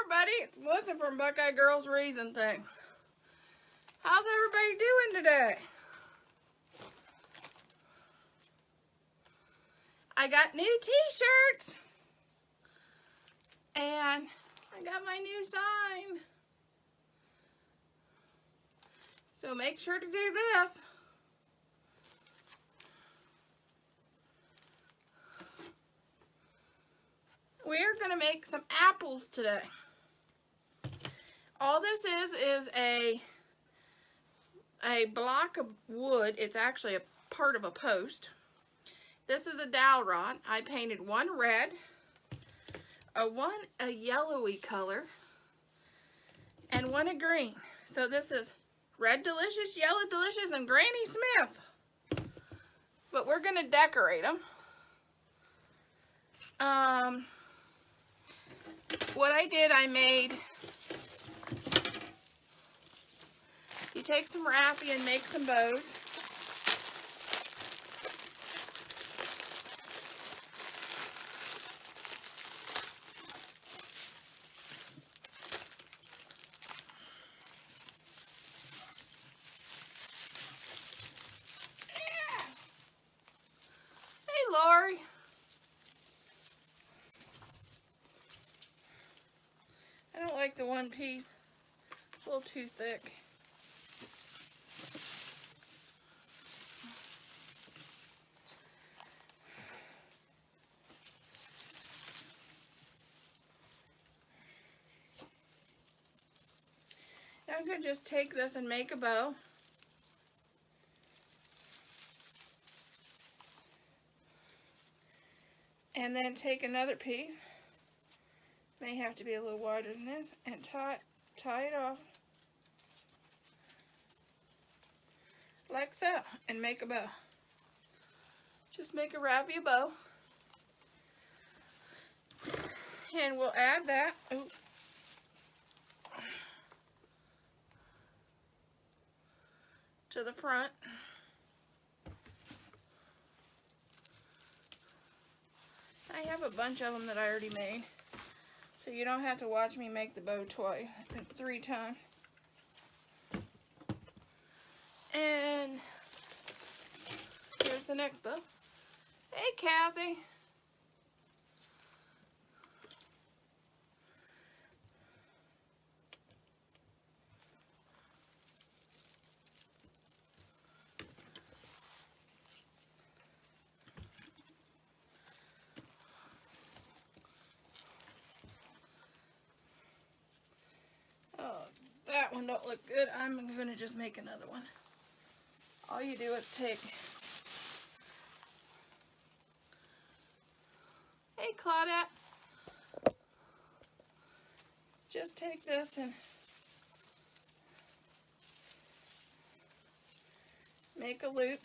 everybody, it's Melissa from Buckeye Girls Reason Thing. How's everybody doing today? I got new t-shirts and I got my new sign. So make sure to do this. We're going to make some apples today. All this is a block of wood. It's actually a part of a post. This is a dowel rod. I painted one red, a yellowy color, and one a green. So this is Red Delicious, Yellow Delicious, and Granny Smith. But we're going to decorate them. What I did, I made, you take some raffia and make some bows. Yeah. Hey, Lori. I don't like the one piece. It's a little too thick. Now I'm going to just take this and make a bow. And then take another piece. May have to be a little wider than this, and tie it off like so, and make a bow. Just make a raffia bow, and we'll add that to the front. I have a bunch of them that I already made. So you don't have to watch me make the bow twice, 3 times. And here's the next bow. Hey, Kathy. That one don't look good. I'm going to just make another one. All you do is take... Hey, Claudette. Just take this and make a loop.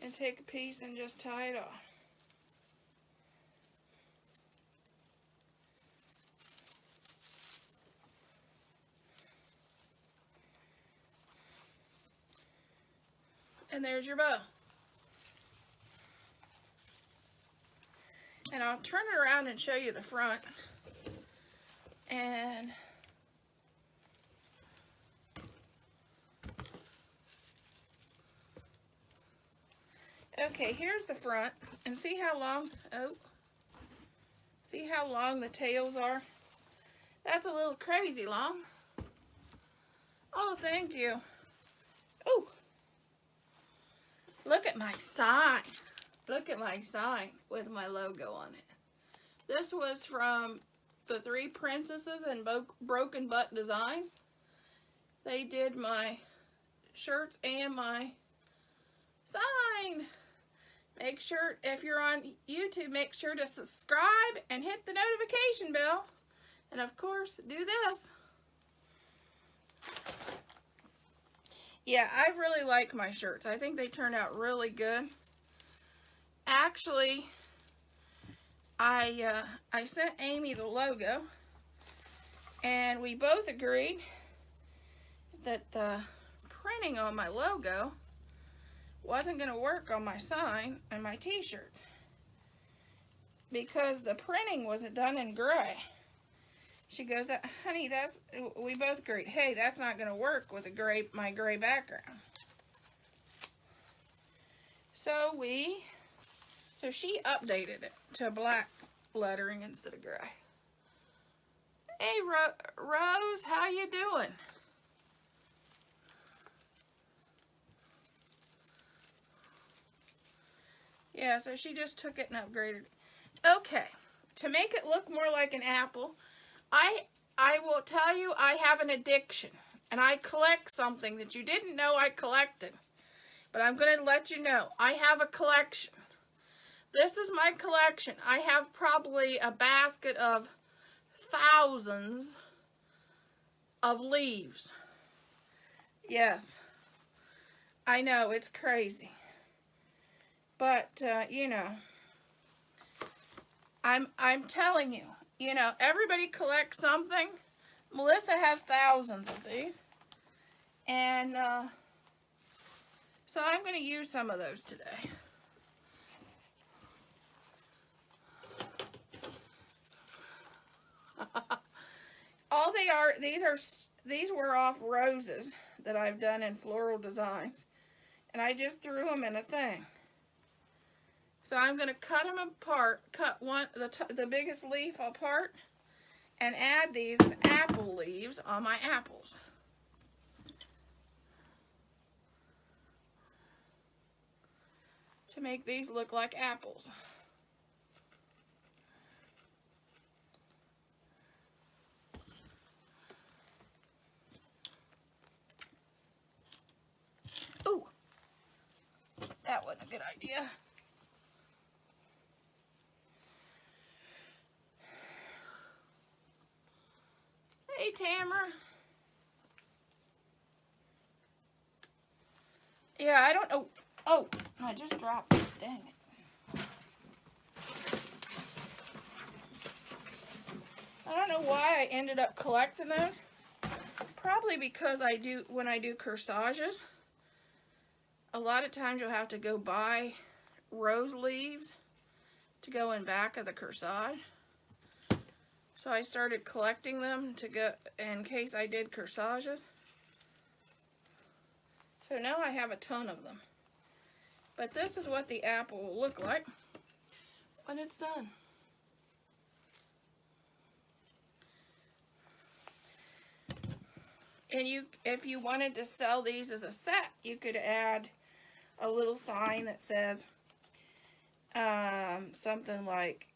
And take a piece and just tie it off. And there's your bow. And I'll turn it around and show you the front. And okay, here's the front. And see how long, see how long the tails are? That's a little crazy long. Oh, thank you. Oh. Look at my sign. Look at my sign with my logo on it. This was from the 3 Princesses and Broken Butt Designs. They did my shirts and my sign. Make sure, if you're on YouTube, make sure to subscribe and hit the notification bell. And of course, do this. Yeah, I really like my shirts. I think they turned out really good. Actually, I sent Amy the logo, and we both agreed that the printing on my logo wasn't going to work on my sign and my t-shirts. because the printing wasn't done in gray. She goes, honey, we both agreed, hey, that's not going to work with my gray background. So she updated it to black lettering instead of gray. Hey, Rose, how you doing? Yeah, so she just took it and upgraded it. Okay, to make it look more like an apple, I will tell you I have an addiction, and I collect something that you didn't know I collected, but I'm going to let you know. I have a collection. This is my collection. I have probably a basket of thousands of leaves. Yes, I know, it's crazy. But, you know, I'm telling you, you know, everybody collects something. Melissa has thousands of these. And so I'm going to use some of those today. All they are, these were off roses that I've done in floral designs. And I just threw them in a thing. So I'm going to cut them apart, cut the biggest leaf apart, and add these as apple leaves on my apples. To make these look like apples. Ooh, that wasn't a good idea. Hey, Tamara. Yeah, I don't know. Oh, I just dropped it. Dang it. I don't know why I ended up collecting those. Probably because when I do corsages, a lot of times you'll have to go buy rose leaves to go in back of the corsage. So I started collecting them to go in case I did corsages. So now I have a ton of them. But this is what the apple will look like when it's done. And if you wanted to sell these as a set, you could add a little sign that says something like,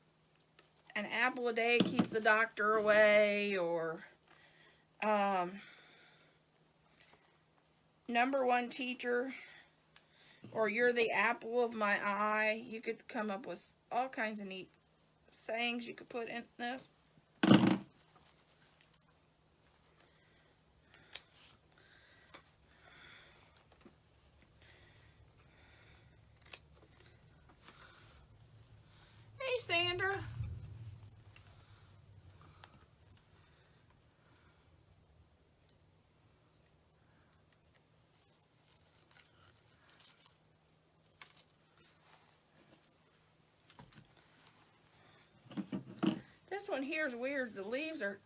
an apple a day keeps the doctor away, or #1 teacher, or you're the apple of my eye. You could come up with all kinds of neat sayings you could put in this. Hey, Sandra. This one here is weird. The leaves are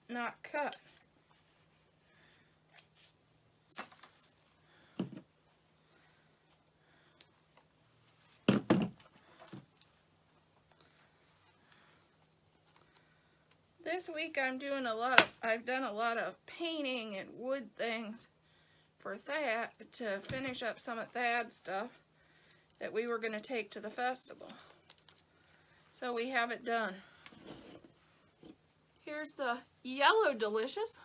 not cut. This week I've done a lot of painting and wood things for Thad to finish up some of Thad's stuff that we were going to take to the festival. So we have it done. Here's the yellow delicious.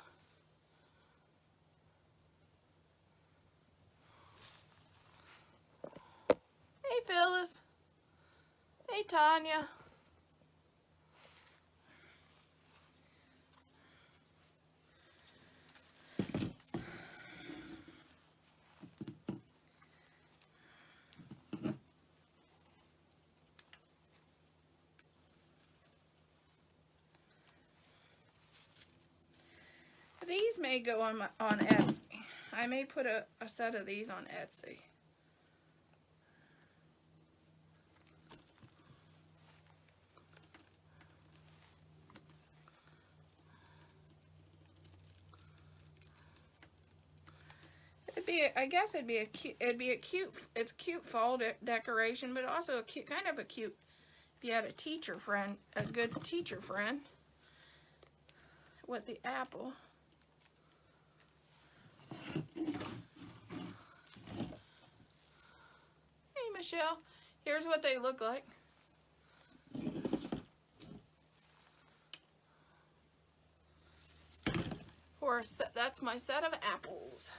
Hey, Phyllis. Hey, Tanya. These may go on Etsy. I may put a set of these on Etsy. I guess it'd be a cute, it's cute fall decoration, but also a cute, kind of a cute, if you had a teacher friend, a good teacher friend with the apple. Hey, Michelle, here's what they look like. That's my set of apples.